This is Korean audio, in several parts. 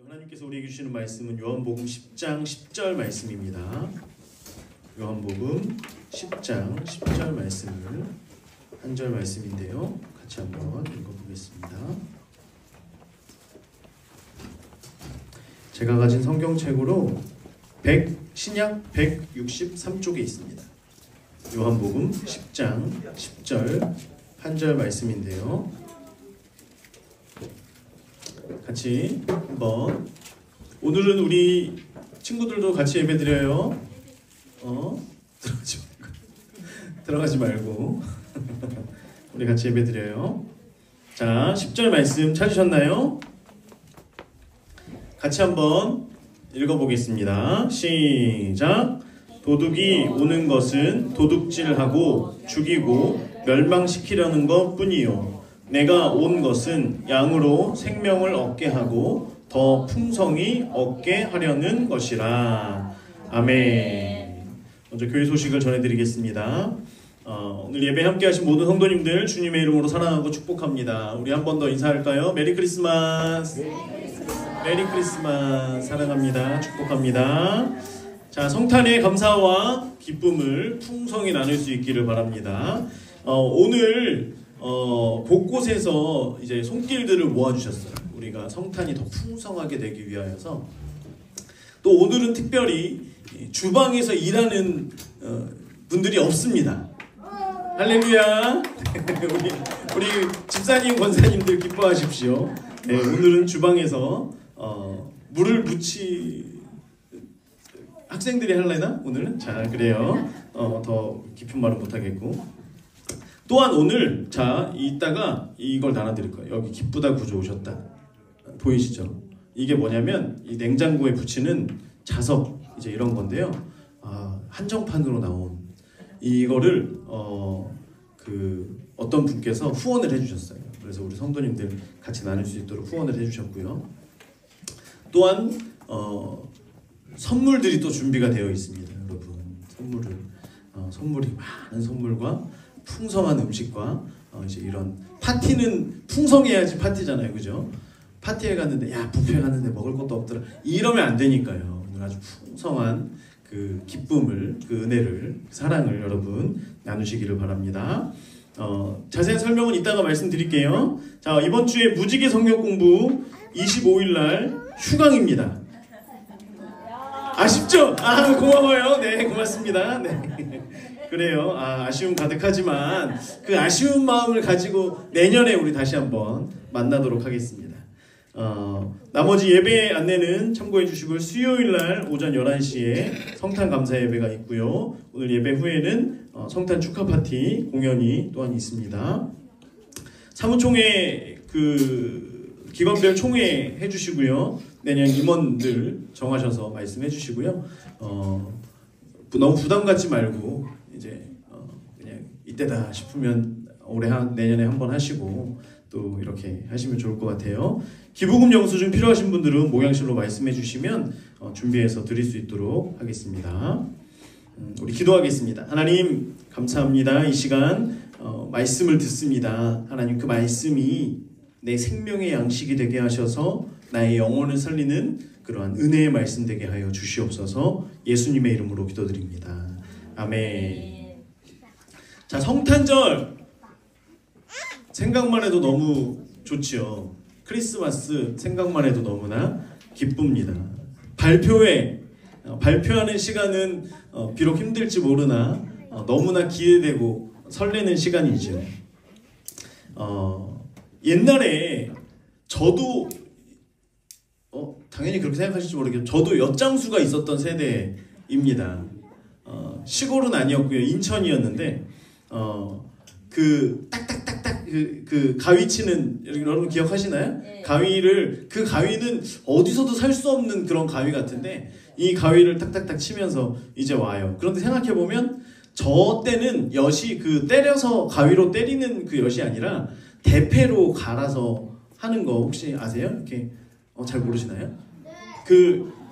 하나님께서 우리에게 주시는 말씀은 요한복음 10장 10절 말씀입니다. 요한복음 10장 10절 말씀을 한 절 말씀인데요. 같이 한번 읽어보겠습니다. 제가 가진 성경책으로 신약 163쪽에 있습니다. 요한복음 10장 10절 한 절 말씀인데요. 같이 한번, 오늘은 우리 친구들도 같이 예배드려요. 들어가지 말고 우리 같이 예배드려요. 자, 10절 말씀 찾으셨나요? 같이 한번 읽어보겠습니다. 시작. 도둑이 오는 것은 도둑질하고 죽이고 멸망시키려는 것뿐이요, 내가 온 것은 양으로 생명을 얻게 하고 더 풍성히 얻게 하려는 것이라. 아멘. 먼저 교회 소식을 전해드리겠습니다. 오늘 예배 함께 하신 모든 성도님들 주님의 이름으로 사랑하고 축복합니다. 우리 한 번 더 인사할까요? 메리 크리스마스. 메리 크리스마스. 사랑합니다. 축복합니다. 자, 성탄의 감사와 기쁨을 풍성히 나눌 수 있기를 바랍니다. 오늘 곳곳에서 이제 손길들을 모아주셨어요. 우리가 성탄이 더 풍성하게 되기 위하여서. 또 오늘은 특별히 주방에서 일하는 분들이 없습니다. 할렐루야. 우리 집사님, 권사님들 기뻐하십시오. 네, 오늘은 주방에서 물을 학생들이 할래나? 오늘은? 자, 그래요. 더 깊은 말은 못하겠고. 또한 오늘, 자, 이따가 이걸 나눠드릴 거예요. 여기 기쁘다 구조 오셨다. 보이시죠? 이게 뭐냐면 이 냉장고에 붙이는 자석, 이제 이런 건데요. 한정판으로 나온 이거를 어떤 분께서 후원을 해주셨어요. 그래서 우리 성도님들 같이 나눌 수 있도록 후원을 해주셨고요. 또한 선물들이 또 준비가 되어 있습니다, 여러분. 선물이 많은 선물과 풍성한 음식과 이제 이런 파티는 풍성해야지 파티잖아요, 그죠? 파티에 갔는데 야, 뷔페 갔는데 먹을 것도 없더라, 이러면 안 되니까요. 오늘 아주 풍성한 그 기쁨을, 그 은혜를, 사랑을 여러분 나누시기를 바랍니다. 자세한 설명은 이따가 말씀드릴게요. 자, 이번 주에 무지개 성경 공부 25일날 휴강입니다. 아쉽죠? 고마워요. 네, 고맙습니다. 네. 그래요. 아쉬움 가득하지만 그 아쉬운 마음을 가지고 내년에 우리 다시 한번 만나도록 하겠습니다. 나머지 예배 안내는 참고해 주시고, 수요일날 오전 11시에 성탄 감사 예배가 있고요. 오늘 예배 후에는 성탄 축하 파티 공연이 또한 있습니다. 사무총회 기관별 총회 해주시고요. 내년 임원들 정하셔서 말씀해 주시고요. 너무 부담 갖지 말고 이제 그냥 이때다 싶으면 내년에 한번 하시고 또 이렇게 하시면 좋을 것 같아요. 기부금 영수증 필요하신 분들은 목양실로 말씀해 주시면 준비해서 드릴 수 있도록 하겠습니다. 우리 기도하겠습니다. 하나님, 감사합니다. 이 시간 말씀을 듣습니다. 하나님, 그 말씀이 내 생명의 양식이 되게 하셔서 나의 영혼을 살리는 그러한 은혜의 말씀 되게 하여 주시옵소서. 예수님의 이름으로 기도드립니다. 아멘. 자, 성탄절 생각만 해도 너무 좋지요. 크리스마스 생각만 해도 너무나 기쁩니다. 발표하는 시간은 비록 힘들지 모르나 너무나 기대되고 설레는 시간이죠. 옛날에 저도 당연히 그렇게 생각하실지 모르겠지만 저도 엿장수가 있었던 세대입니다. 시골은 아니었고요, 인천이었는데 딱딱딱딱 그 가위 치는, 여러분 기억하시나요? 네. 그 가위는 어디서도 살 수 없는 그런 가위 같은데 이 가위를 딱딱딱 치면서 이제 와요. 그런데 생각해보면 저 때는 엿이 때려서 가위로 때리는 그 엿이 아니라 대패로 갈아서 하는 거 혹시 아세요? 이렇게 잘 모르시나요?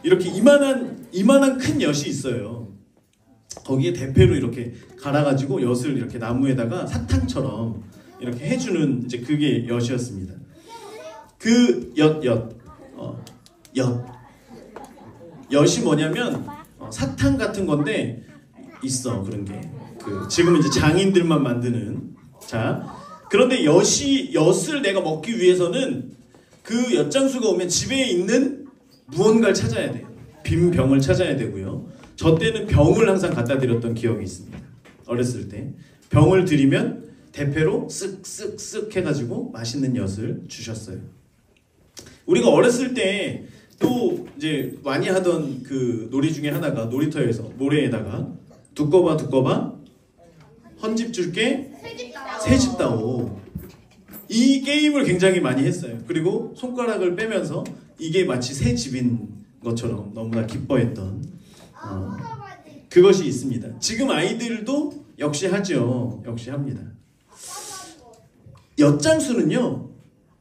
이렇게 이만한 큰 엿이 있어요. 거기에 대패로 이렇게 갈아가지고 엿을 이렇게 나무에다가 사탕처럼 이렇게 해주는, 이제 그게 엿이었습니다. 그 엿 엿이 뭐냐면 사탕 같은 건데 있어 그런 게. 지금은 이제 장인들만 만드는. 자, 그런데 엿을 내가 먹기 위해서는 그 엿장수가 오면 집에 있는 무언가를 찾아야 돼요. 빈 병을 찾아야 되고요. 저 때는 병을 항상 갖다 드렸던 기억이 있습니다. 어렸을 때 병을 드리면 대패로 쓱쓱쓱 해가지고 맛있는 엿을 주셨어요. 우리가 어렸을 때 또 이제 많이 하던 그 놀이 중에 하나가 놀이터에서 모래에다가 두꺼봐 헌집 줄게 새집 다오. 이 게임을 굉장히 많이 했어요. 그리고 손가락을 빼면서 이게 마치 새 집인 것처럼 너무나 기뻐했던 그것이 있습니다. 지금 아이들도 역시 하죠. 역시 합니다. 엿장수는요,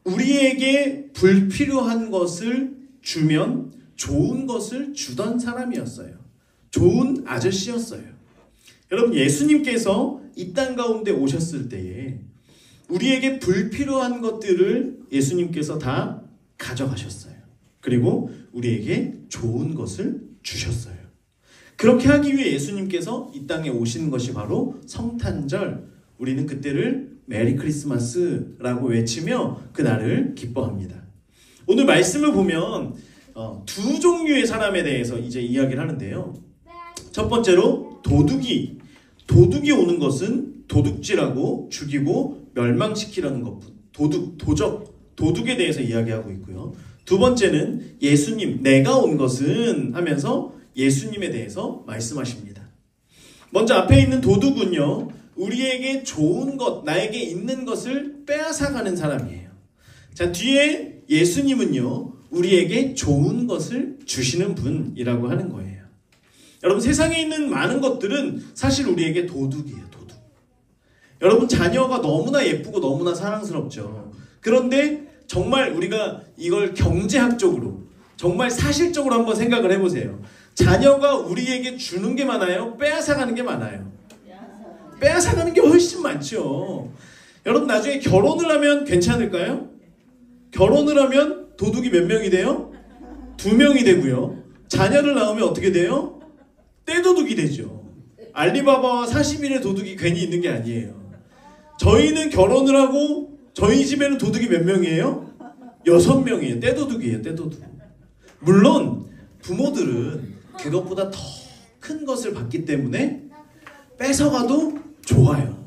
우리에게 불필요한 것을 주면 좋은 것을 주던 사람이었어요. 좋은 아저씨였어요. 여러분, 예수님께서 이 땅 가운데 오셨을 때에 우리에게 불필요한 것들을 예수님께서 다 가져가셨어요. 그리고 우리에게 좋은 것을 주셨어요. 그렇게 하기 위해 예수님께서 이 땅에 오신 것이 바로 성탄절, 우리는 그때를 메리 크리스마스라고 외치며 그날을 기뻐합니다. 오늘 말씀을 보면 두 종류의 사람에 대해서 이제 이야기를 하는데요. 첫 번째로 도둑이 오는 것은 도둑질하고 죽이고 멸망시키라는 것뿐. 도둑에 대해서 이야기하고 있고요. 두 번째는 예수님, 내가 온 것은 하면서 예수님에 대해서 말씀하십니다. 먼저 앞에 있는 도둑은요, 우리에게 좋은 것, 나에게 있는 것을 빼앗아가는 사람이에요. 자, 뒤에 예수님은요, 우리에게 좋은 것을 주시는 분이라고 하는 거예요. 여러분, 세상에 있는 많은 것들은 사실 우리에게 도둑이에요, 도둑. 여러분, 자녀가 너무나 예쁘고 너무나 사랑스럽죠. 그런데 정말 우리가 이걸 경제학적으로, 정말 사실적으로 한번 생각을 해보세요. 자녀가 우리에게 주는 게 많아요? 빼앗아가는 게 많아요? 빼앗아가는 게 훨씬 많죠. 여러분, 나중에 결혼을 하면 괜찮을까요? 결혼을 하면 도둑이 몇 명이 돼요? 2명이 되고요. 자녀를 낳으면 어떻게 돼요? 떼도둑이 되죠. 알리바바와 40인의 도둑이 괜히 있는 게 아니에요. 저희는 결혼을 하고 저희 집에는 도둑이 몇 명이에요? 6명이에요. 떼도둑이에요. 떼도둑. 물론 부모들은 그것보다 더 큰 것을 받기 때문에 뺏어가도 좋아요.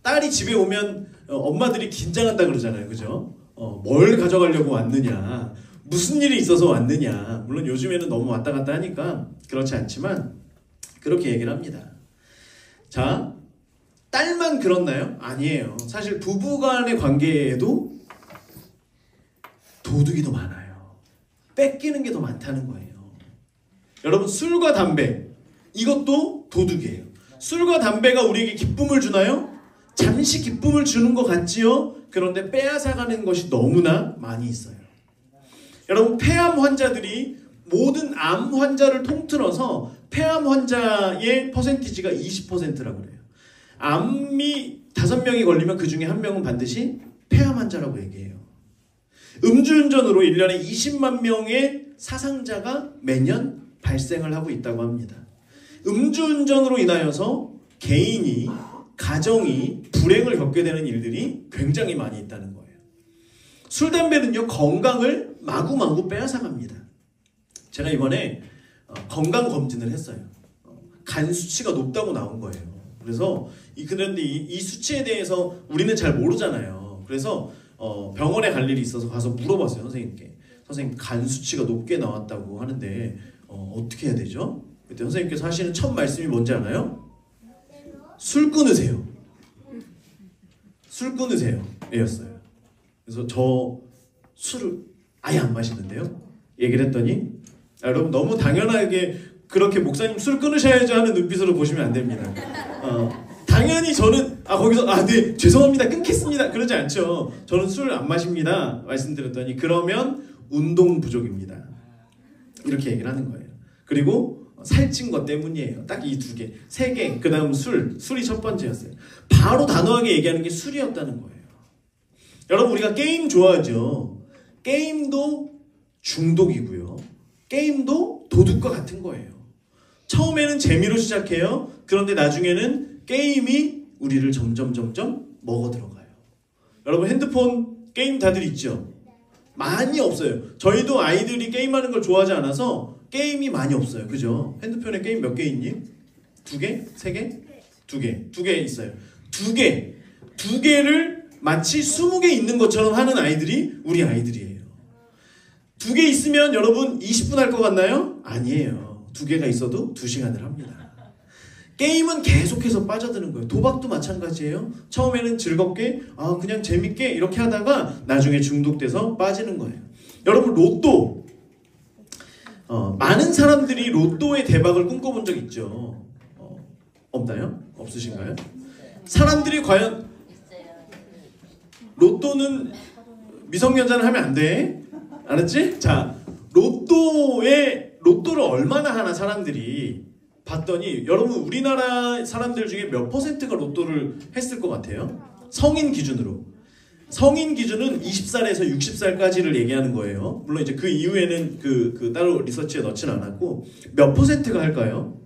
딸이 집에 오면 엄마들이 긴장한다 그러잖아요. 그죠? 뭘 가져가려고 왔느냐, 무슨 일이 있어서 왔느냐. 물론 요즘에는 너무 왔다 갔다 하니까 그렇지 않지만 그렇게 얘기를 합니다. 자, 딸만 그렇나요? 아니에요. 사실 부부간의 관계에도 도둑이 더 많아요. 뺏기는 게 더 많다는 거예요. 여러분, 술과 담배, 이것도 도둑이에요. 술과 담배가 우리에게 기쁨을 주나요? 잠시 기쁨을 주는 것 같지요? 그런데 빼앗아가는 것이 너무나 많이 있어요. 여러분, 폐암 환자들이 모든 암 환자를 통틀어서 폐암 환자의 퍼센티지가 20%라고 그래요. 암이 5명이 걸리면 그 중에 1명은 반드시 폐암 환자라고 얘기해요. 음주운전으로 1년에 20만 명의 사상자가 매년 발생을 하고 있다고 합니다. 음주운전으로 인하여서 개인이, 가정이 불행을 겪게 되는 일들이 굉장히 많이 있다는 거예요. 술, 담배는요, 건강을 마구마구 빼앗아갑니다. 제가 이번에 건강검진을 했어요. 간 수치가 높다고 나온 거예요. 그래서 그런데 이 수치에 대해서 우리는 잘 모르잖아요. 그래서 병원에 갈 일이 있어서 가서 물어봤어요, 선생님께. 선생님, 간 수치가 높게 나왔다고 하는데 어떻게 해야 되죠? 그때 선생님께서 하시는 첫 말씀이 뭔지 알아요? 술 끊으세요. 술 끊으세요. 이었어요. 그래서 저 술을 아예 안 마시는데요. 얘기를 했더니 여러분, 너무 당연하게 그렇게 목사님 술 끊으셔야죠 하는 눈빛으로 보시면 안 됩니다. 당연히 저는 거기서 네, 죄송합니다, 끊겠습니다 그러지 않죠. 저는 술 안 마십니다 말씀드렸더니 그러면 운동 부족입니다 이렇게 얘기를 하는 거예요. 그리고 살찐 것 때문이에요. 딱 이 2개, 3개, 그 다음 술이 첫 번째였어요. 바로 단호하게 얘기하는 게 술이었다는 거예요. 여러분, 우리가 게임 좋아하죠. 게임도 중독이고요. 게임도 도둑과 같은 거예요. 처음에는 재미로 시작해요. 그런데 나중에는 게임이 우리를 점점 먹어 들어가요. 여러분 핸드폰 게임 다들 있죠? 많이 없어요. 저희도 아이들이 게임하는 걸 좋아하지 않아서 게임이 많이 없어요. 그죠? 핸드폰에 게임 몇 개 있니? 2개? 3개? 2개. 2개 있어요. 2개. 2개를 마치 20개 있는 것처럼 하는 아이들이 우리 아이들이에요. 2개 있으면 여러분 20분 할 것 같나요? 아니에요. 2개가 있어도 2시간을 합니다. 게임은 계속해서 빠져드는 거예요. 도박도 마찬가지예요. 처음에는 즐겁게 그냥 재밌게 이렇게 하다가 나중에 중독돼서 빠지는 거예요. 여러분 로또 많은 사람들이 로또의 대박을 꿈꿔본 적 있죠? 없나요? 없으신가요? 사람들이 과연 로또는 미성년자는 하면 안 돼. 알았지? 자, 로또를 얼마나 하나 사람들이 봤더니 여러분 우리나라 사람들 중에 몇 퍼센트가 로또를 했을 것 같아요? 성인 기준으로. 성인 기준은 20살에서 60살까지를 얘기하는 거예요. 물론 이제 그 이후에는 그 따로 리서치에 넣지는 않았고 몇 퍼센트가 할까요?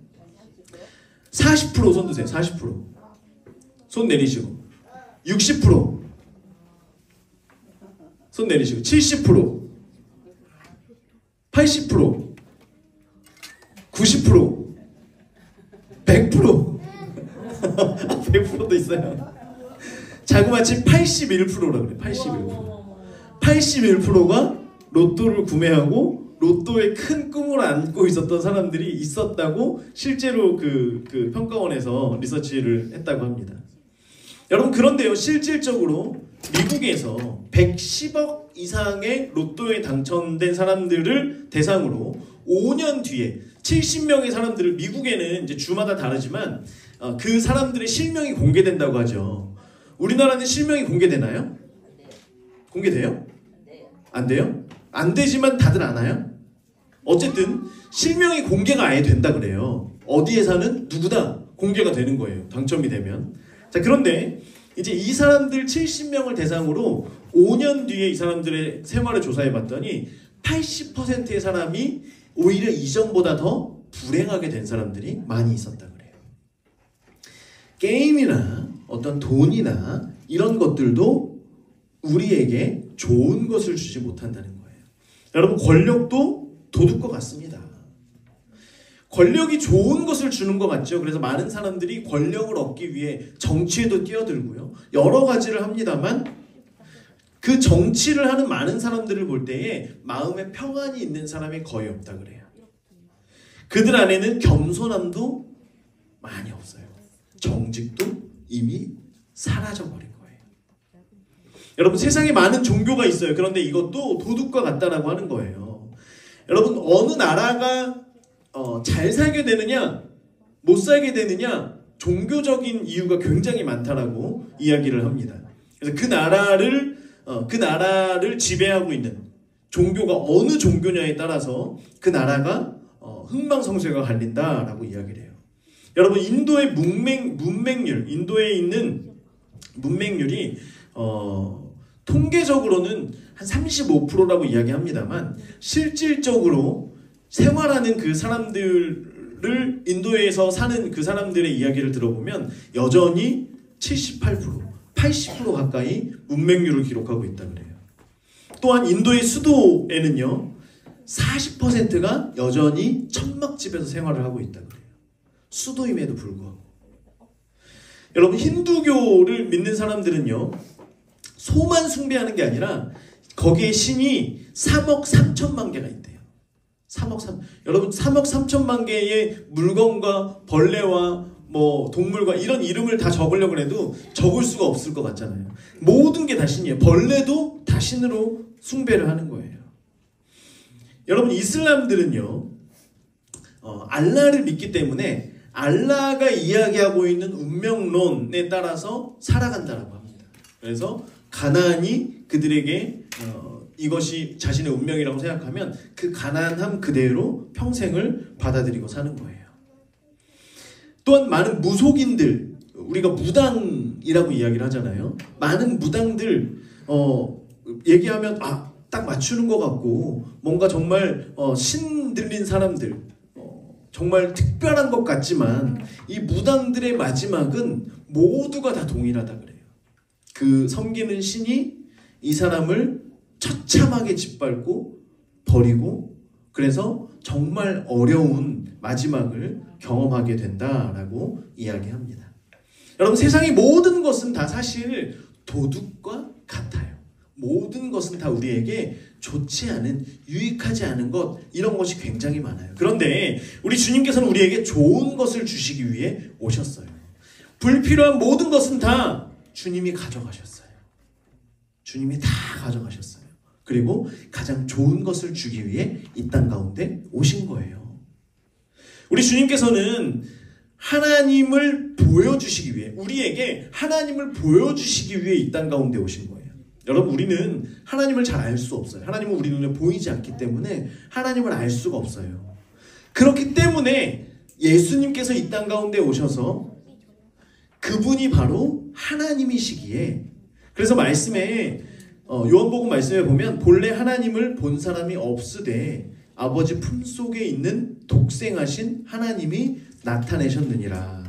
40% 손 드세요. 40%. 손 내리시고 60% 손 내리시고 70% 80% 90% 100% 100%도 있어요. 자그마치 81%라고 그래요. 81%가 로또를 구매하고 로또에 큰 꿈을 안고 있었던 사람들이 있었다고 실제로 그 평가원에서 리서치를 했다고 합니다. 여러분 그런데요, 실질적으로 미국에서 110억 이상의 로또에 당첨된 사람들을 대상으로 5년 뒤에 70명의 사람들을, 미국에는 이제 주마다 다르지만 그 사람들의 실명이 공개된다고 하죠. 우리나라는 실명이 공개되나요? 공개돼요? 안 돼요? 안 되지만 다들 아나요? 어쨌든 실명이 공개가 아예 된다 그래요. 어디에 사는 누구다 공개가 되는 거예요. 당첨이 되면. 자, 그런데 이제 이 사람들 70명을 대상으로 5년 뒤에 이 사람들의 생활을 조사해 봤더니 80%의 사람이 오히려 이전보다 더 불행하게 된 사람들이 많이 있었다 그래요. 게임이나 어떤 돈이나 이런 것들도 우리에게 좋은 것을 주지 못한다는 거예요. 여러분 권력도 도둑과 같습니다. 권력이 좋은 것을 주는 것 같죠. 그래서 많은 사람들이 권력을 얻기 위해 정치에도 뛰어들고요. 여러 가지를 합니다만 그 정치를 하는 많은 사람들을 볼 때에 마음에 평안이 있는 사람이 거의 없다 그래요. 그들 안에는 겸손함도 많이 없어요. 정직도 이미 사라져버린 거예요. 여러분 세상에 많은 종교가 있어요. 그런데 이것도 도둑과 같다라고 하는 거예요. 여러분 어느 나라가 잘 살게 되느냐 못 살게 되느냐 종교적인 이유가 굉장히 많다라고 이야기를 합니다. 그래서 그 나라를 지배하고 있는 종교가 어느 종교냐에 따라서 그 나라가 흥망성쇠가 갈린다라고 이야기를 해요. 여러분 인도의 문맹률, 인도에 있는 문맹률이 통계적으로는 한 35%라고 이야기합니다만 실질적으로 생활하는 그 사람들을 인도에서 사는 그 사람들의 이야기를 들어보면 여전히 78%, 80% 가까이 문맹률을 기록하고 있다 그래요. 또한 인도의 수도에는요 40%가 여전히 천막집에서 생활을 하고 있다 그래요. 수도임에도 불구하고. 여러분 힌두교를 믿는 사람들은요 소만 숭배하는 게 아니라 거기에 신이 3억 3천만 개가 있대요. 여러분 3억 3천만 개의 물건과 벌레와 뭐 동물과 이런 이름을 다 적으려고 해도 적을 수가 없을 것 같잖아요. 모든 게 다 신이에요. 벌레도 다 신으로 숭배를 하는 거예요. 여러분 이슬람들은요 알라를 믿기 때문에 알라가 이야기하고 있는 운명론에 따라서 살아간다라고 합니다. 그래서 가나안이 그들에게 이것이 자신의 운명이라고 생각하면 그 가난함 그대로 평생을 받아들이고 사는 거예요. 또한 많은 무속인들, 우리가 무당이라고 이야기를 하잖아요. 많은 무당들 얘기하면 딱 맞추는 것 같고 뭔가 정말 신 들린 사람들 정말 특별한 것 같지만 이 무당들의 마지막은 모두가 다 동일하다 그래요. 그 섬기는 신이 이 사람을 처참하게 짓밟고 버리고 그래서 정말 어려운 마지막을 경험하게 된다라고 이야기합니다. 여러분 세상의 모든 것은 다 사실 도둑과 같아요. 모든 것은 다 우리에게 좋지 않은, 유익하지 않은 것, 이런 것이 굉장히 많아요. 그런데 우리 주님께서는 우리에게 좋은 것을 주시기 위해 오셨어요. 불필요한 모든 것은 다 주님이 가져가셨어요. 주님이 다 가져가셨어요. 그리고 가장 좋은 것을 주기 위해 이 땅 가운데 오신 거예요. 우리 주님께서는 하나님을 보여주시기 위해, 우리에게 하나님을 보여주시기 위해 이 땅 가운데 오신 거예요. 여러분 우리는 하나님을 잘 알 수 없어요. 하나님은 우리 눈에 보이지 않기 때문에 하나님을 알 수가 없어요. 그렇기 때문에 예수님께서 이 땅 가운데 오셔서 그분이 바로 하나님이시기에, 그래서 말씀에 요한복음 말씀에 보면 본래 하나님을 본 사람이 없으되 아버지 품속에 있는 독생하신 하나님이 나타내셨느니라.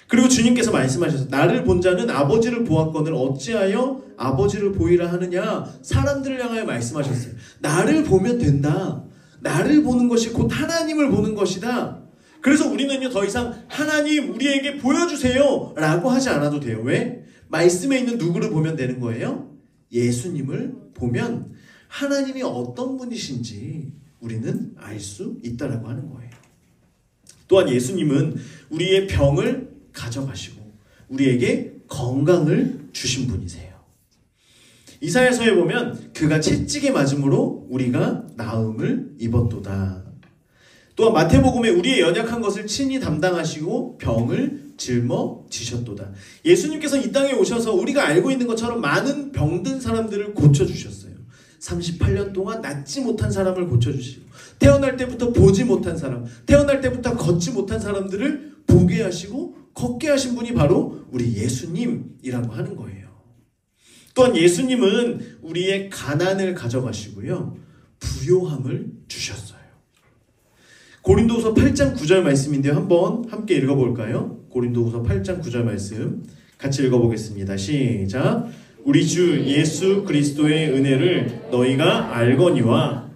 그리고 주님께서 말씀하셨어요. 나를 본 자는 아버지를 보았거늘 어찌하여 아버지를 보이라 하느냐. 사람들을 향하여 말씀하셨어요. 나를 보면 된다. 나를 보는 것이 곧 하나님을 보는 것이다. 그래서 우리는요 더 이상 하나님 우리에게 보여주세요 라고 하지 않아도 돼요. 왜? 말씀에 있는 누구를 보면 되는 거예요? 예수님을 보면 하나님이 어떤 분이신지 우리는 알 수 있다라고 하는 거예요. 또한 예수님은 우리의 병을 가져가시고 우리에게 건강을 주신 분이세요. 이사야서에 보면 그가 채찍에 맞음으로 우리가 나음을 입었도다. 또한 마태복음에 우리의 연약한 것을 친히 담당하시고 병을 짊어지셨도다. 예수님께서 이 땅에 오셔서 우리가 알고 있는 것처럼 많은 병든 사람들을 고쳐주셨어요. 38년 동안 낫지 못한 사람을 고쳐주시고 태어날 때부터 보지 못한 사람, 태어날 때부터 걷지 못한 사람들을 보게 하시고 걷게 하신 분이 바로 우리 예수님이라고 하는 거예요. 또한 예수님은 우리의 가난을 가져가시고요 부요함을 주셨어요. 고린도후서 8장 9절 말씀인데요. 한번 함께 읽어볼까요? 고린도후서 8장 9절 말씀 같이 읽어보겠습니다. 시작. 우리 주 예수 그리스도의 은혜를 너희가 알거니와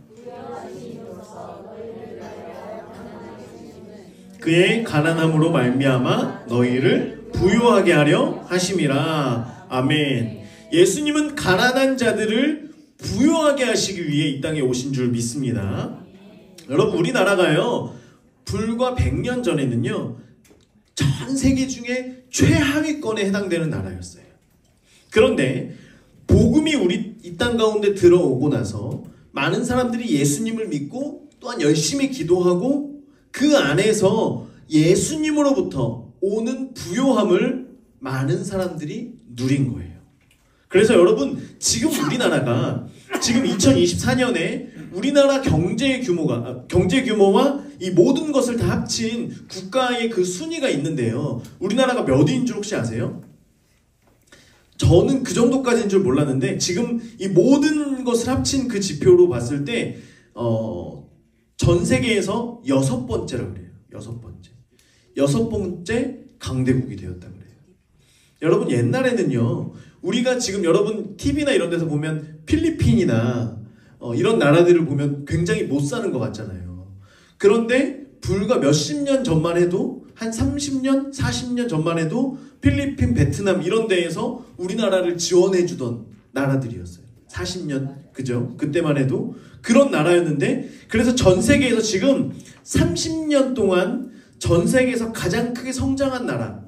그의 가난함으로 말미암아 너희를 부요하게 하려 하심이라. 아멘. 예수님은 가난한 자들을 부요하게 하시기 위해 이 땅에 오신 줄 믿습니다. 여러분 우리나라가요 불과 100년 전에는요 전 세계 중에 최하위권에 해당되는 나라였어요. 그런데 복음이 우리 이 땅 가운데 들어오고 나서 많은 사람들이 예수님을 믿고 또한 열심히 기도하고 그 안에서 예수님으로부터 오는 부요함을 많은 사람들이 누린 거예요. 그래서 여러분 지금 우리나라가 지금 2024년에 우리나라 경제 규모와 이 모든 것을 다 합친 국가의 그 순위가 있는데요. 우리나라가 몇 위인 줄 혹시 아세요? 저는 그 정도까지인 줄 몰랐는데 지금 이 모든 것을 합친 그 지표로 봤을 때 전 세계에서 6번째라고 그래요. 6번째 강대국이 되었다 그래요. 여러분 옛날에는요. 우리가 지금 여러분 TV나 이런 데서 보면 필리핀이나 이런 나라들을 보면 굉장히 못 사는 것 같잖아요. 그런데 불과 몇십 년 전만 해도 한 30년, 40년 전만 해도 필리핀, 베트남 이런 데에서 우리나라를 지원해 주던 나라들이었어요. 40년, 그죠? 그때만 해도 그런 나라였는데 그래서 전 세계에서 지금 30년 동안 전 세계에서 가장 크게 성장한 나라,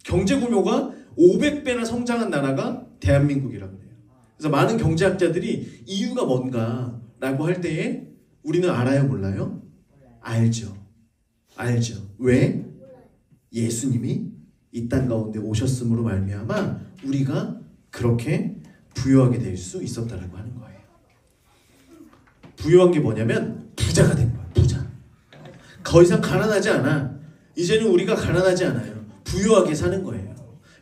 경제 규모가 500배나 성장한 나라가 대한민국이라고 해요. 그래서 많은 경제학자들이 이유가 뭔가라고 할 때에 우리는 알아요, 몰라요? 알죠. 왜? 예수님이 이 땅 가운데 오셨음으로 말미암아 우리가 그렇게 부유하게 될 수 있었다라고 하는 거예요. 부유한 게 뭐냐면 부자가 된 거야. 부자. 더 이상 가난하지 않아. 이제는 우리가 가난하지 않아요. 부유하게 사는 거예요.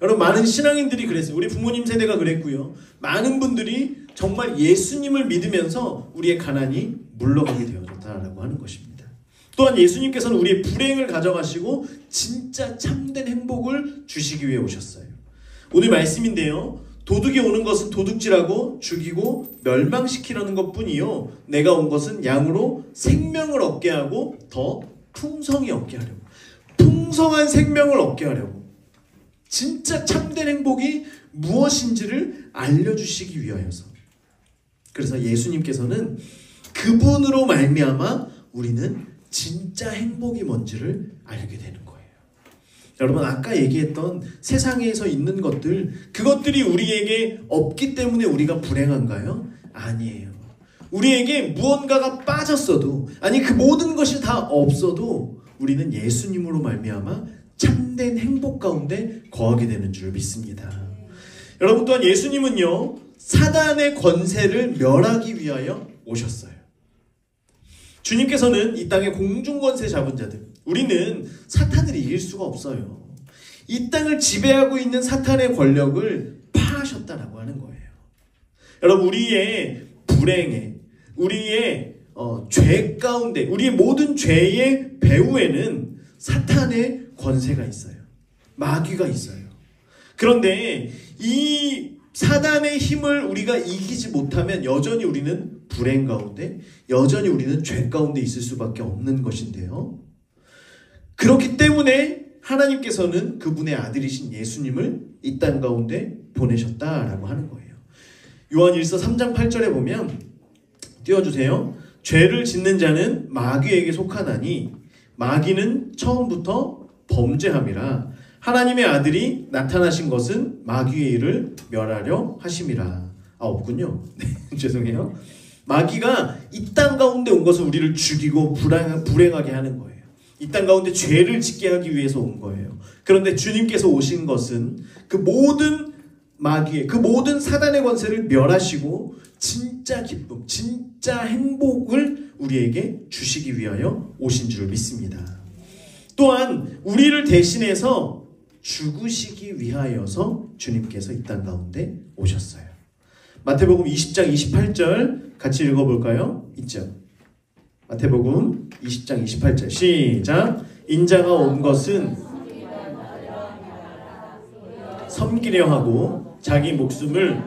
여러분 많은 신앙인들이 그랬어요. 우리 부모님 세대가 그랬고요. 많은 분들이 정말 예수님을 믿으면서 우리의 가난이 물러가게 되어졌다라고 하는 것입니다. 또한 예수님께서는 우리의 불행을 가져가시고 진짜 참된 행복을 주시기 위해 오셨어요. 오늘 말씀인데요. 도둑이 오는 것은 도둑질하고 죽이고 멸망시키려는 것뿐이요, 내가 온 것은 양으로 생명을 얻게 하고 더 풍성히 얻게 하려고, 풍성한 생명을 얻게 하려고, 진짜 참된 행복이 무엇인지를 알려주시기 위하여서. 그래서 예수님께서는 그분으로 말미암아 우리는 진짜 행복이 뭔지를 알게 되는 거예요. 여러분, 아까 얘기했던 세상에서 있는 것들, 그것들이 우리에게 없기 때문에 우리가 불행한가요? 아니에요. 우리에게 무언가가 빠졌어도, 아니 그 모든 것이 다 없어도 우리는 예수님으로 말미암아 참된 행복 가운데 거하게 되는 줄 믿습니다. 여러분, 또한 예수님은요, 사단의 권세를 멸하기 위하여 오셨어요. 주님께서는 이 땅의 공중권세 잡은 자들, 우리는 사탄을 이길 수가 없어요. 이 땅을 지배하고 있는 사탄의 권력을 파하셨다라고 하는 거예요. 여러분, 우리의 불행에, 우리의 죄 가운데, 우리의 모든 죄의 배후에는 사탄의 권세가 있어요. 마귀가 있어요. 그런데 이 사단의 힘을 우리가 이기지 못하면 여전히 우리는 불행 가운데, 여전히 우리는 죄 가운데 있을 수밖에 없는 것인데요. 그렇기 때문에 하나님께서는 그분의 아들이신 예수님을 이 땅 가운데 보내셨다라고 하는 거예요. 요한일서 3장 8절에 보면, 띄워주세요. 죄를 짓는 자는 마귀에게 속하나니 마귀는 처음부터 범죄함이라. 하나님의 아들이 나타나신 것은 마귀의 일을 멸하려 하심이라. 없군요. 네, 죄송해요. 마귀가 이 땅 가운데 온 것은 우리를 죽이고 불행하게 하는 거예요. 이 땅 가운데 죄를 짓게 하기 위해서 온 거예요. 그런데 주님께서 오신 것은 그 모든 마귀의, 그 모든 사단의 권세를 멸하시고 진짜 기쁨, 진짜 행복을 우리에게 주시기 위하여 오신 줄 믿습니다. 또한 우리를 대신해서 죽으시기 위하여서 주님께서 이 땅 가운데 오셨어요. 마태복음 20장 28절 같이 읽어볼까요? 있죠? 마태복음 20장 28절 시작. 인자가 온 것은 섬기려 하고 자기 목숨을,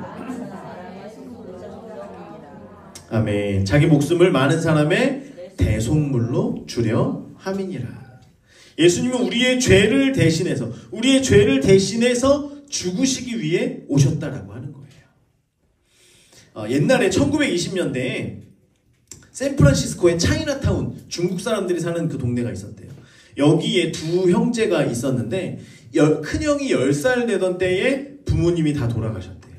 아멘, 자기 목숨을 많은 사람의 대속물로 주려 함이니라. 예수님은 우리의 죄를 대신해서, 우리의 죄를 대신해서 죽으시기 위해 오셨다라고 하는 거예요. 옛날에 1920년대에 샌프란시스코의 차이나타운, 중국 사람들이 사는 그 동네가 있었대요. 여기에 두 형제가 있었는데 큰형이 10살 되던 때에 부모님이 다 돌아가셨대요.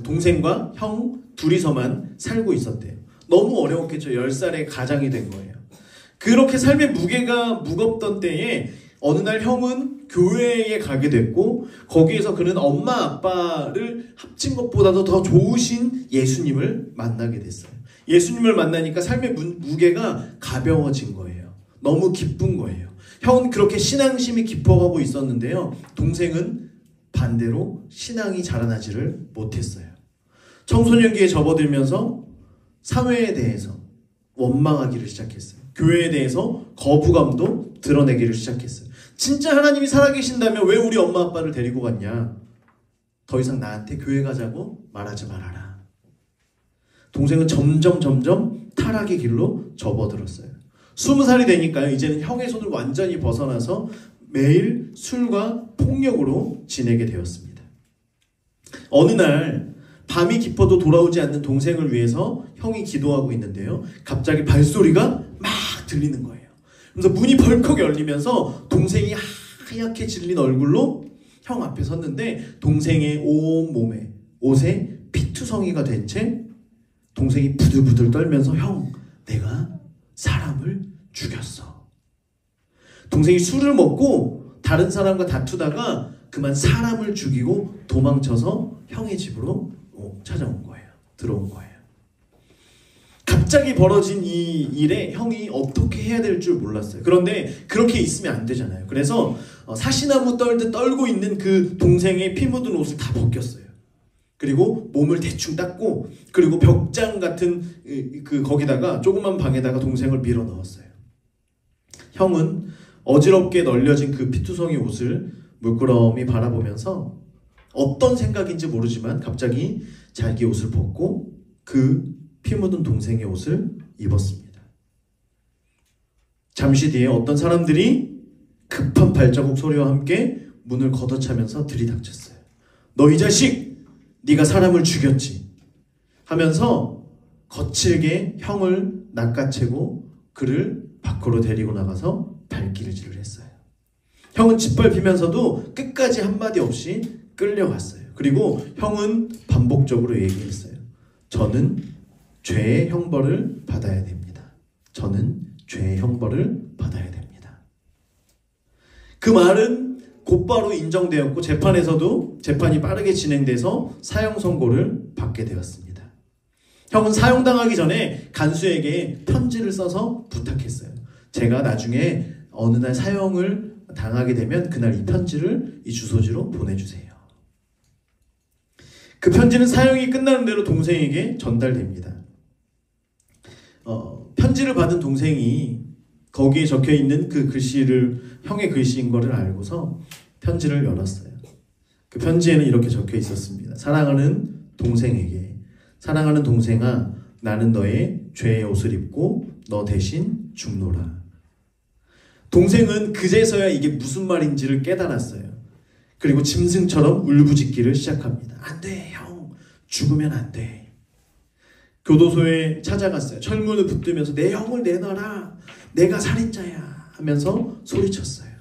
동생과 형 둘이서만 살고 있었대요. 너무 어려웠겠죠. 10살에 가장이 된 거예요. 그렇게 삶의 무게가 무겁던 때에 어느 날 형은 교회에 가게 됐고, 거기에서 그는 엄마 아빠를 합친 것보다도 더 좋으신 예수님을 만나게 됐어요. 예수님을 만나니까 삶의 무게가 가벼워진 거예요. 너무 기쁜 거예요. 형은 그렇게 신앙심이 깊어가고 있었는데요, 동생은 반대로 신앙이 자라나지를 못했어요. 청소년기에 접어들면서 사회에 대해서 원망하기를 시작했어요. 교회에 대해서 거부감도 드러내기를 시작했어요. 진짜 하나님이 살아계신다면 왜 우리 엄마 아빠를 데리고 갔냐? 더 이상 나한테 교회 가자고 말하지 말아라. 동생은 점점 타락의 길로 접어들었어요. 20살이 되니까요, 이제는 형의 손을 완전히 벗어나서 매일 술과 폭력으로 지내게 되었습니다. 어느 날 밤이 깊어도 돌아오지 않는 동생을 위해서 형이 기도하고 있는데요, 갑자기 발소리가 막 들리는 거예요. 그래서 문이 벌컥 열리면서 동생이 하얗게 질린 얼굴로 형 앞에 섰는데, 동생의 온 몸에, 옷에 피투성이가 된 채 동생이 부들부들 떨면서, 형, 내가 사람을 죽였어. 동생이 술을 먹고 다른 사람과 다투다가 그만 사람을 죽이고 도망쳐서 형의 집으로 찾아온 거예요. 들어온 거예요. 갑자기 벌어진 이 일에 형이 어떻게 해야 될 줄 몰랐어요. 그런데 그렇게 있으면 안 되잖아요. 그래서 사시나무 떨듯 떨고 있는 그 동생의 피 묻은 옷을 다 벗겼어요. 그리고 몸을 대충 닦고 그리고 벽장 같은 거기다가 조그만 방에다가 동생을 밀어 넣었어요. 형은 어지럽게 널려진 그 피투성이 옷을 물끄러미 바라보면서 어떤 생각인지 모르지만 갑자기 자기 옷을 벗고 그 피 묻은 동생의 옷을 입었습니다. 잠시 뒤에 어떤 사람들이 급한 발자국 소리와 함께 문을 걷어차면서 들이닥쳤어요. 너 이 자식! 네가 사람을 죽였지! 하면서 거칠게 형을 낚아채고 그를 밖으로 데리고 나가서 발길질을 했어요. 형은 짓밟히면서도 끝까지 한마디 없이 끌려갔어요. 그리고 형은 반복적으로 얘기했어요. 저는 죄의 형벌을 받아야 됩니다. 저는 죄의 형벌을 받아야 됩니다. 그 말은 곧바로 인정되었고 재판에서도 재판이 빠르게 진행돼서 사형 선고를 받게 되었습니다. 형은 사형당하기 전에 간수에게 편지를 써서 부탁했어요. 제가 나중에 어느 날 사형을 당하게 되면 그날 이 편지를 이 주소지로 보내주세요. 그 편지는 사형이 끝나는 대로 동생에게 전달됩니다. 편지를 받은 동생이 거기에 적혀있는 그 글씨를 형의 글씨인 것을 알고서 편지를 열었어요. 그 편지에는 이렇게 적혀 있었습니다. 사랑하는 동생에게, 사랑하는 동생아, 나는 너의 죄의 옷을 입고 너 대신 죽노라. 동생은 그제서야 이게 무슨 말인지를 깨달았어요. 그리고 짐승처럼 울부짖기를 시작합니다. 안 돼, 형. 죽으면 안 돼. 교도소에 찾아갔어요. 철문을 붙들면서 내 형을 내놔라. 내가 살인자야. 하면서 소리쳤어요.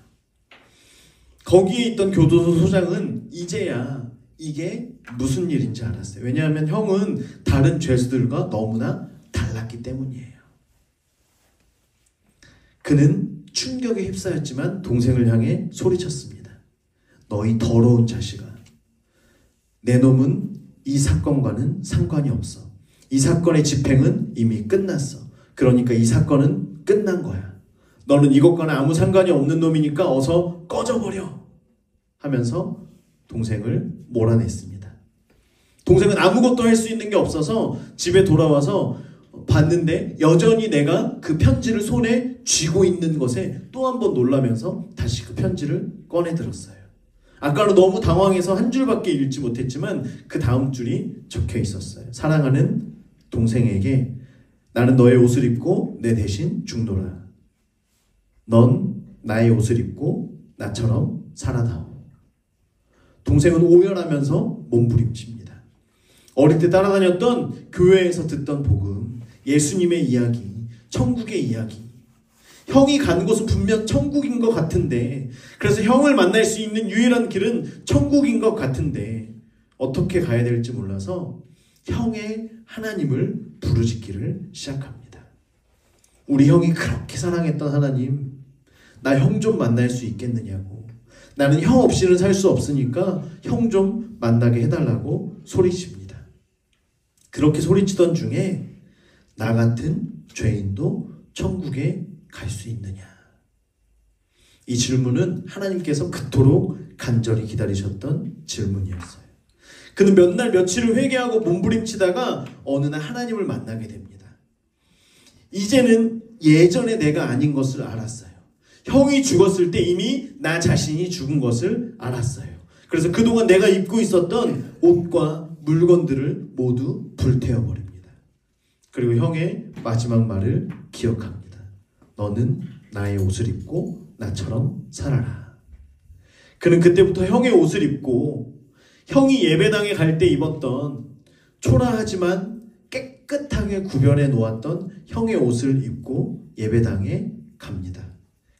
거기에 있던 교도소 소장은 이제야 이게 무슨 일인지 알았어요. 왜냐하면 형은 다른 죄수들과 너무나 달랐기 때문이에요. 그는 충격에 휩싸였지만 동생을 향해 소리쳤습니다. 너희 더러운 자식아. 내 놈은 이 사건과는 상관이 없어. 이 사건의 집행은 이미 끝났어. 그러니까 이 사건은 끝난 거야. 너는 이것과는 아무 상관이 없는 놈이니까 어서 꺼져버려. 하면서 동생을 몰아냈습니다. 동생은 아무것도 할 수 있는 게 없어서 집에 돌아와서 봤는데 여전히 내가 그 편지를 손에 쥐고 있는 것에 또 한 번 놀라면서 다시 그 편지를 꺼내 들었어요. 아까는 너무 당황해서 한 줄밖에 읽지 못했지만 그 다음 줄이 적혀 있었어요. 사랑하는 동생에게 나는 너의 옷을 입고 내 대신 죽노라. 넌 나의 옷을 입고 나처럼 살아다오. 동생은 오열하면서 몸부림칩니다. 어릴 때 따라다녔던 교회에서 듣던 복음, 예수님의 이야기, 천국의 이야기. 형이 간 곳은 분명 천국인 것 같은데, 그래서 형을 만날 수 있는 유일한 길은 천국인 것 같은데 어떻게 가야 될지 몰라서 형의 하나님을 부르짖기를 시작합니다. 우리 형이 그렇게 사랑했던 하나님, 나 형 좀 만날 수 있겠느냐고. 나는 형 없이는 살 수 없으니까 형 좀 만나게 해달라고 소리칩니다. 그렇게 소리치던 중에 나 같은 죄인도 천국에 갈 수 있느냐. 이 질문은 하나님께서 그토록 간절히 기다리셨던 질문이었어요. 그는 몇 날 며칠을 회개하고 몸부림치다가 어느 날 하나님을 만나게 됩니다. 이제는 예전의 내가 아닌 것을 알았어요. 형이 죽었을 때 이미 나 자신이 죽은 것을 알았어요. 그래서 그동안 내가 입고 있었던 옷과 물건들을 모두 불태워버립니다. 그리고 형의 마지막 말을 기억합니다. 너는 나의 옷을 입고 나처럼 살아라. 그는 그때부터 형의 옷을 입고 형이 예배당에 갈 때 입었던 초라하지만 깨끗하게 구별해 놓았던 형의 옷을 입고 예배당에 갑니다.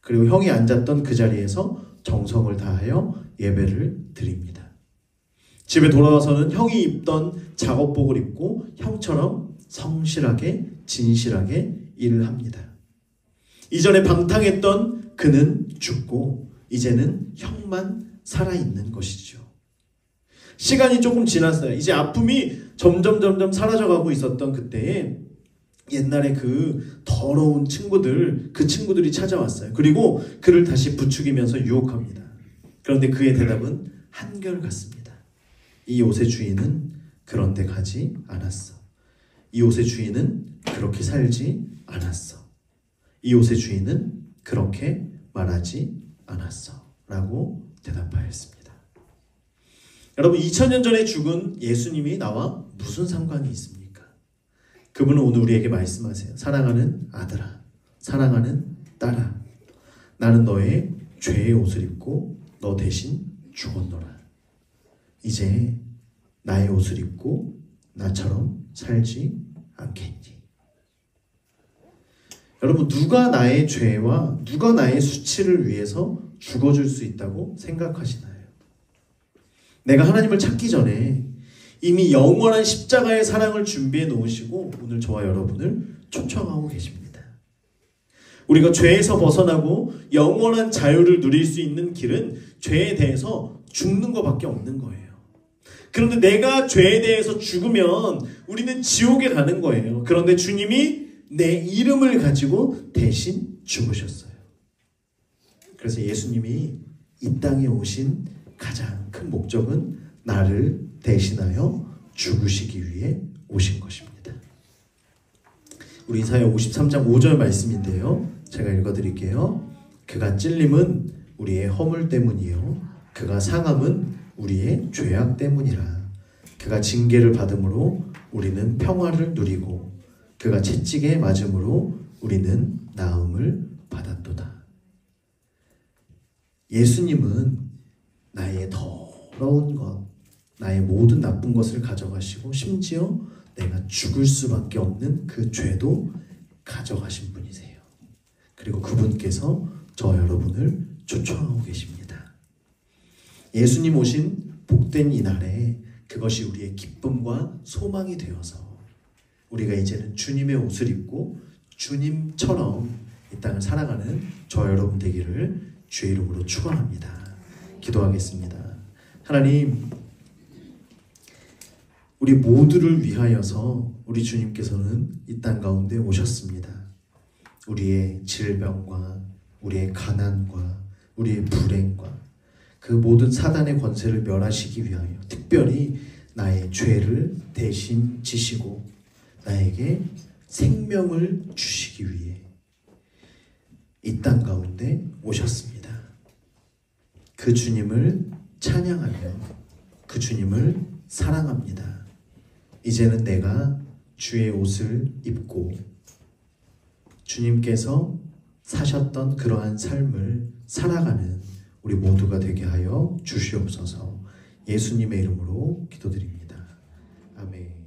그리고 형이 앉았던 그 자리에서 정성을 다하여 예배를 드립니다. 집에 돌아와서는 형이 입던 작업복을 입고 형처럼 성실하게 진실하게 일을 합니다. 이전에 방탕했던 그는 죽고 이제는 형만 살아있는 것이죠. 시간이 조금 지났어요. 이제 아픔이 점점 사라져가고 있었던 그때에 옛날에 그 더러운 친구들, 그 친구들이 찾아왔어요. 그리고 그를 다시 부추기면서 유혹합니다. 그런데 그의 대답은 한결같습니다. 이 옷의 주인은 그런데 가지 않았어. 이 옷의 주인은 그렇게 살지 않았어. 이 옷의 주인은 그렇게 말하지 않았어. 라고 대답하였습니다. 여러분, 2000년 전에 죽은 예수님이 나와 무슨 상관이 있습니까? 그분은 오늘 우리에게 말씀하세요. 사랑하는 아들아, 사랑하는 딸아, 나는 너의 죄의 옷을 입고 너 대신 죽었노라. 이제 나의 옷을 입고 나처럼 살지 않겠니? 여러분, 누가 나의 죄와 누가 나의 수치를 위해서 죽어줄 수 있다고 생각하시나요? 내가 하나님을 찾기 전에 이미 영원한 십자가의 사랑을 준비해 놓으시고 오늘 저와 여러분을 초청하고 계십니다. 우리가 죄에서 벗어나고 영원한 자유를 누릴 수 있는 길은 죄에 대해서 죽는 것밖에 없는 거예요. 그런데 내가 죄에 대해서 죽으면 우리는 지옥에 가는 거예요. 그런데 주님이 내 이름을 가지고 대신 죽으셨어요. 그래서 예수님이 이 땅에 오신 가장 큰 목적은 나를 대신하여 죽으시기 위해 오신 것입니다. 우리 이사야 53장 5절 말씀인데요. 제가 읽어드릴게요. 그가 찔림은 우리의 허물 때문이요 그가 상함은 우리의 죄악 때문이라. 그가 징계를 받음으로 우리는 평화를 누리고 그가 채찍에 맞음으로 우리는 나음을 받았도다. 예수님은 나의 더러운 것, 나의 모든 나쁜 것을 가져가시고 심지어 내가 죽을 수밖에 없는 그 죄도 가져가신 분이세요. 그리고 그분께서 저 여러분을 초청하고 계십니다. 예수님 오신 복된 이날에 그것이 우리의 기쁨과 소망이 되어서 우리가 이제는 주님의 옷을 입고 주님처럼 이 땅을 살아가는 저 여러분 되기를 주의 이름으로 축원합니다. 기도하겠습니다. 하나님, 우리 모두를 위하여서 우리 주님께서는 이 땅 가운데 오셨습니다. 우리의 질병과 우리의 가난과 우리의 불행과 그 모든 사단의 권세를 멸하시기 위하여 특별히 나의 죄를 대신 지시고 나에게 생명을 주시기 위해 이 땅 가운데 오셨습니다. 그 주님을 찬양하며 그 주님을 사랑합니다. 이제는 내가 주의 옷을 입고 주님께서 사셨던 그러한 삶을 살아가는 우리 모두가 되게 하여 주시옵소서. 예수님의 이름으로 기도드립니다. 아멘.